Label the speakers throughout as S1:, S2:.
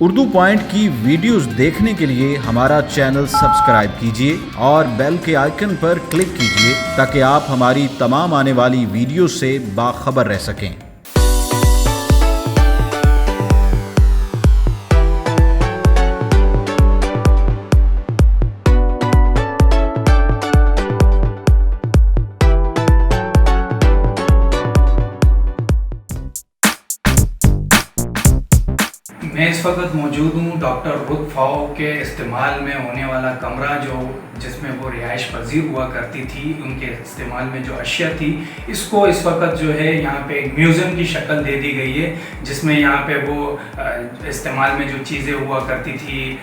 S1: Urdu point کی videos دیکھنے کے لیے ہمارا چینل سبسکرائب کیجیے اور بیل کے آئیکن پر کلک کیجیے تاکہ آپ ہماری تمام آنے والی ویڈیوز سے باخبر رہ سکیں۔
S2: میں اس وقت موجود ہوں ڈاکٹر رک فاؤ کے استعمال میں ہونے والا کمرہ جس میں وہ رہائش پذیر ہوا کرتی تھی، ان کے استعمال میں جو اشیاء تھی، اس کو اس وقت جو ہے یہاں پہ ایک میوزیم کی شکل دے دی گئی ہے، جس میں یہاں پہ وہ استعمال میں جو چیزیں ہوا کرتی تھی،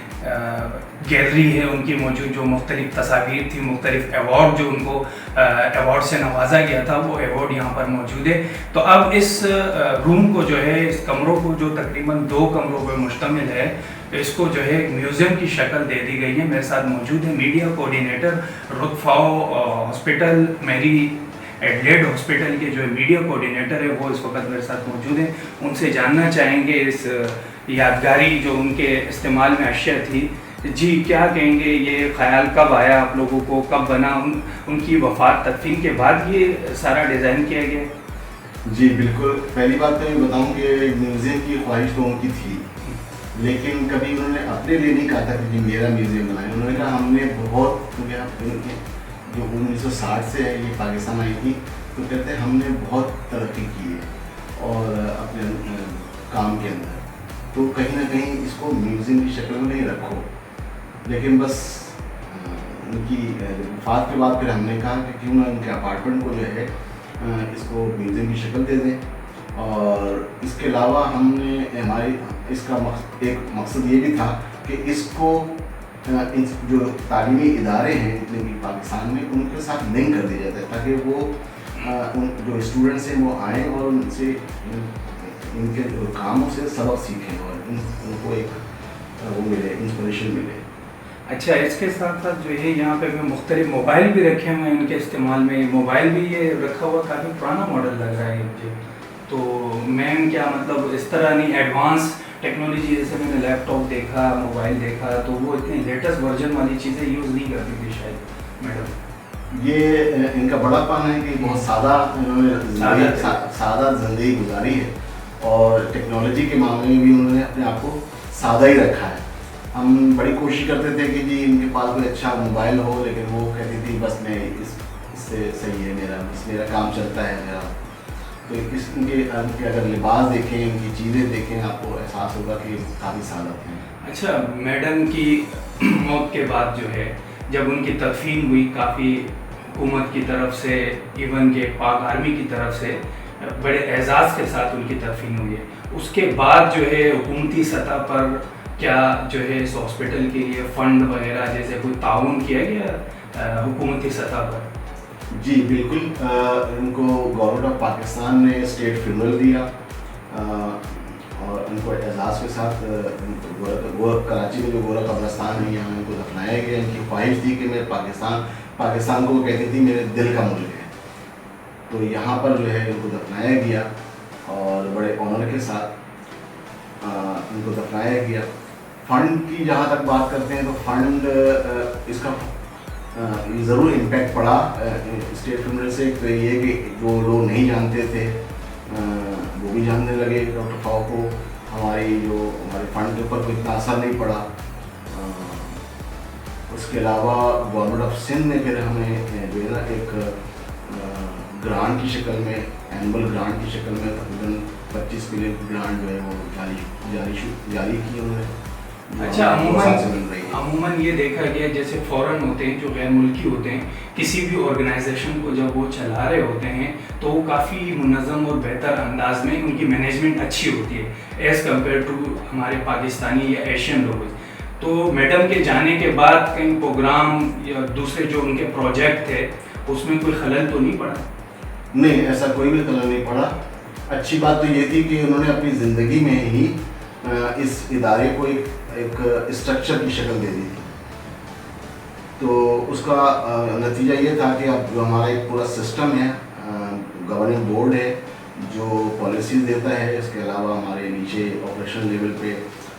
S2: گیلری ہے ان کی موجود، جو مختلف تصاویر تھی، مختلف ایوارڈ جو ان کو ایوارڈ سے نوازا گیا تھا، وہ ایوارڈ یہاں پر موجود ہے۔ تو اب اس روم کو جو ہے، اس کمروں کو جو تقریباً 2 کمروں پر مشتمل ہے، اس کو جو ہے میوزیم کی شکل دے دی گئی ہے۔ میرے ساتھ موجود ہے میڈیا کوآرڈینیٹر رک فاؤ ہاسپٹل، میری ایڈلیڈ ہاسپٹل کے جو میڈیا کوآرڈینیٹر ہے، وہ اس وقت میرے ساتھ موجود ہیں۔ ان سے جاننا چاہیں گے اس یادگاری جو ان کے استعمال میں اشیاء تھی، جی کیا کہیں گے، یہ خیال کب آیا آپ لوگوں کو، کب بنا، ان کی وفات تدفین کے بعد یہ سارا ڈیزائن کیا گیا؟
S3: جی بالکل، پہلی بات تو یہ بتاؤں کہ میوزیم کی خواہش تو ان کی تھی، لیکن کبھی انہوں نے اپنے لیے نہیں کہا تھا کہ میرا میوزیم بنائے۔ انہوں نے کہا ہم نے بہت جو 1960 سے یہ پاکستان آئی تھی، تو کہتے ہیں ہم نے بہت ترقی کی ہے اور اپنے کام کے اندر، تو کہیں نہ کہیں اس کو میوزیم کی شکل میں نہیں رکھو۔ لیکن بس ان کی وفات کے بعد پھر ہم نے کہا کہ کیوں نہ ان کے اپارٹمنٹ کو جو ہے اس کو میوزیم کی شکل دے دیں، اور اس کے علاوہ ہم نے اس کا ایک مقصد یہ بھی تھا کہ اس کو جو تعلیمی ادارے ہیں جتنے بھی پاکستان میں، ان کے ساتھ لنک کر دیا جاتا ہے، تاکہ وہ جو اسٹوڈنٹس ہیں وہ آئیں اور ان سے ان کے کاموں سے سبق سیکھیں اور ان کو ایک وہ ملے، انسپریشن ملے۔
S2: اچھا، اس کے ساتھ ساتھ جو ہے یہاں پہ مختلف موبائل بھی رکھے ہوئے ہیں ان کے استعمال میں۔ موبائل بھی یہ رکھا ہوا کافی پرانا ماڈل لگ رہا ہے مجھے، تو میم کیا مطلب اس طرح نہیں ایڈوانس ٹیکنالوجی، جیسے میں نے لیپ ٹاپ دیکھا، موبائل دیکھا، تو وہ اتنے لیٹسٹ ورژن والی چیزیں یوز نہیں کرتی تھی شاید میڈم؟
S3: یہ ان کا بڑا پن ہے کہ بہت سادہ زندگی گزاری ہے، اور ٹیکنالوجی کے معاملے میں بھی انہوں نے اپنے آپ کو سادہ ہی رکھا ہے۔ ہم بڑی کوشش کرتے تھے کہ جی ان کے پاس کوئی اچھا موبائل ہو، لیکن وہ کہتی تھی بس میں اس سے صحیح ہے، میرا کام چلتا ہے میرا۔ تو ان کے اگر لباس دیکھیں، ان کی چیزیں دیکھیں، آپ کو احساس ہوگا کہ کافی سادہ تھے۔
S2: اچھا، میڈم کی موت کے بعد جو ہے، جب ان کی تدفین ہوئی، کافی حکومت کی طرف سے، ایون کہ پاک آرمی کی طرف سے بڑے اعزاز کے ساتھ ان کی تدفین ہوئی ہے۔ اس کے بعد جو ہے حکومتی سطح پر کیا جو ہے اس ہاسپٹل کے لیے فنڈ وغیرہ جیسے کوئی تعاون کیا گیا حکومتی سطح پر؟
S3: جی بالکل، ان کو گورنمنٹ آف پاکستان نے اسٹیٹ فنرل دیا، اور ان کو اعزاز کے ساتھ کراچی میں جو گورا قبرستان ہے، یہاں ان کو دفنایا گیا۔ ان کی خواہش تھی کہ میں پاکستان کو وہ کہتی تھی میرے دل کا ملک ہے، تو یہاں پر جو ہے ان کو دفنایا گیا، اور بڑے آنر کے ساتھ ان کو دفنایا گیا۔ فنڈ کی جہاں تک بات کرتے ہیں، تو فنڈ اس کا ضرور امپیکٹ پڑا اسٹیٹ فنڈ سے۔ تو یہ کہ جو لوگ نہیں جانتے تھے وہ بھی جاننے لگے ڈاکٹر فاؤ کو۔ ہمارے فنڈ کے اوپر کوئی اتنا اثر نہیں پڑا۔ اس کے علاوہ گورنمنٹ آف سندھ نے پھر ہمیں جو ہے نا ایک گرانٹ کی شکل میں، اینول گرانٹ کی شکل میں تقریباً 25 ملین گرانٹ جو ہے وہ جاری کی انہوں نے۔
S2: اچھا، عموماً یہ دیکھا گیا جیسے فورن ہوتے ہیں جو غیر ملکی ہوتے ہیں، کسی بھی آرگنائزیشن کو جب وہ چلا رہے ہوتے ہیں تو وہ کافی منظم اور بہتر انداز میں ان کی مینجمنٹ اچھی ہوتی ہے ایز کمپیئر ٹو ہمارے پاکستانی یا ایشین لوگ۔ تو میڈم کے جانے کے بعد کہیں پروگرام یا دوسرے جو ان کے پروجیکٹ تھے اس میں کوئی خلل تو نہیں پڑا؟
S3: نہیں، ایسا کوئی بھی خلل نہیں پڑا۔ اچھی بات تو یہ تھی کہ انہوں نے اپنی زندگی میں ہی اس ادارے کو ایک اسٹرکچر کی شکل دے دی تھی، تو اس کا نتیجہ یہ تھا کہ اب جو ہمارا ایک پورا سسٹم ہے، گورننگ بورڈ ہے جو پالیسیز دیتا ہے، اس کے علاوہ ہمارے نیچے آپریشن لیول پہ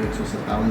S3: 157